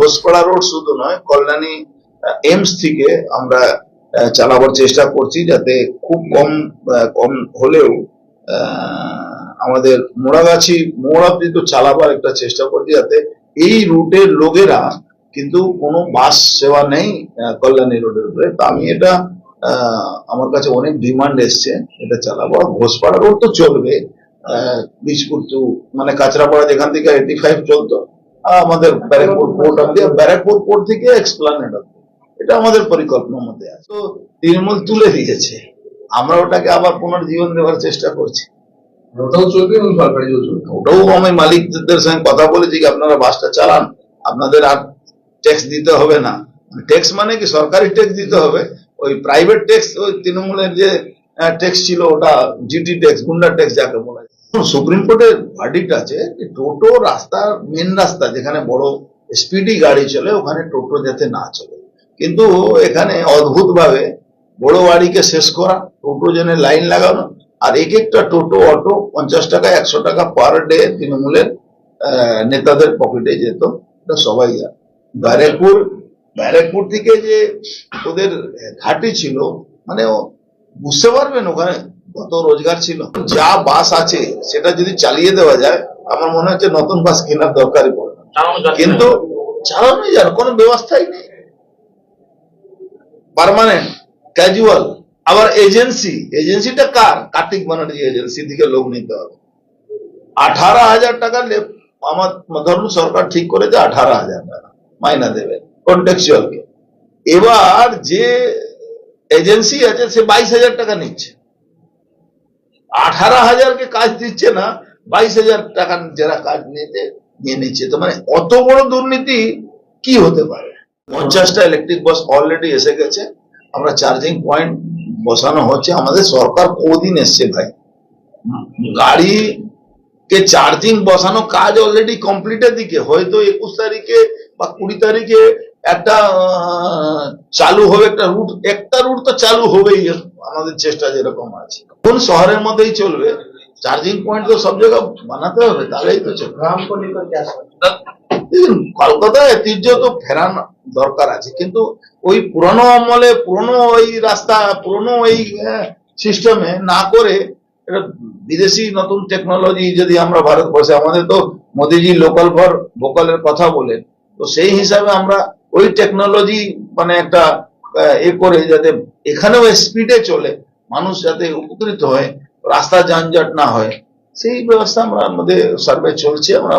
Ghoshpara road শুধু নয়, Kalyani aims থেকে আমরা চালাবার চেষ্টা করছি, যাতে খুব কম হলেও আমাদের মোড়াগাছি মোড় অব্দি তো চালাবার একটা চেষ্টা করছি, যাতে এই রুটের লোকেরা কিন্তু কোনো বাস সেবা নেই কল্যাণী রোডের উপরে। তো আমি এটা আমার কাছে অনেক ডিমান্ড এসছে, এটা চালাবো। ঘোষপাড়া রোড তো চলবে, বিজপুর টু মানে কাঁচরাপাড়া যেখান থেকে 85 চলতো, আমাদের ব্যারাকপুর পোর্ট অব্দি, ব্যারাকপুর পোর্ট থেকে এক্সপ্লানেড অব্দি, এটা আমাদের পরিকল্পনার মধ্যে আছে। তো তৃণমূল তুলে দিয়েছে, আমরা ওটাকে আবার পুনর্জীবন দেওয়ার চেষ্টা করছি। ওটাও চলবে এবং সরকারিও চলবে। ওটাও আমি মালিকদের সঙ্গে কথা বলেছি যে আপনারা বাসটা চালান, আপনাদের আর ট্যাক্স দিতে হবে না। ট্যাক্স মানে কি সরকারি ট্যাক্স দিতে হবে, ওই প্রাইভেট ট্যাক্স ওই তৃণমূলের যে ট্যাক্স ছিল ওটা জিটি ট্যাক্স, গুন্ডা ট্যাক্স যাকে বলা যায়। সুপ্রিম কোর্টের ভার্ডিক্ট আছে টোটো রাস্তার মেন রাস্তা যেখানে বড় স্পিডি গাড়ি চলে ওখানে টোটো যাতে না চলে, কিন্তু এখানে অদ্ভুত ভাবে বড় গাড়িকে শেষ করা, টোটো জন্য লাইন লাগানো, আর এক একটা টোটো অটো 50 টাকা 100 টাকা পার ডে তৃণমূলের নেতাদের পকেটে যেত। এটা সবাই জানে। ব্যারাকপুর থেকে যে ওদের ঘাটি ছিল, মানে বুঝতে পারবেন ওখানে কত রোজগার ছিল। যা বাস আছে সেটা যদি চালিয়ে দেওয়া যায়, আমার মনে হচ্ছে নতুন বাস কেনার দরকারই পড়ে না, কিন্তু চালানোই যার কোনো ব্যবস্থাই নেই। পার্মানেন্ট ক্যাজুয়াল, আবার এজেন্সিটা কার? কার্তিক ব্যানার্জি এজেন্সি থেকে লোক নিতে হবে। 18,000 টাকা আমার ধরুন সরকার ঠিক করেছে 18,000 টাকা মাইনা দেবে কন্ট্রাকচুয়ালকে। এবার যে এজেন্সি আছে সে 22,000 টাকা নিচ্ছে, 18,000 কে কাজ দিচ্ছে না, 22,000 টাকা যারা কাজ নিয়ে নিচ্ছে। তো মানে অত বড় দুর্নীতি কি হতে পারে? 50টা ইলেকট্রিক বাস অলরেডি এসে গেছে, আমরা চার্জিং পয়েন্ট বসানো হচ্ছে। আমাদের সরকার কদিন এসছে ভাই, গাড়ি কে চার্জিং বসানো কাজ অলরেডি কমপ্লিটের দিকে, হয়তো 21 তারিখে বা 20 তারিখে একটা চালু হবে, একটা রুট তো চালু হবেই, আমাদের চেষ্টা যেরকম আছে। কোন শহরের মধ্যেই চলবে, চার্জিং পয়েন্ট তো সব জায়গায় বানাতে হবে, তাহলেই তো চলবে। কলকাতায় ঐতিহ্য তো ফেরানো দরকার আছে, কিন্তু ওই পুরনো আমলে পুরনো ওই রাস্তা পুরনো ওই সিস্টেমে না করে এটা বিদেশি নতুন টেকনোলজি যদি আমরা ভারতবর্ষে, আমাদের তো মোদিজি লোকাল ফর ভোকালের কথা বলেন, তো সেই হিসাবে আমরা ওই টেকনোলজি মানে একটা করে যাতে এখানেও স্পিডে চলে, মানুষ যাতে উপকৃত হয়, রাস্তা যানজট না হয়, সেই ব্যবস্থা আমরা আমাদের সার্ভে চলছে। আমরা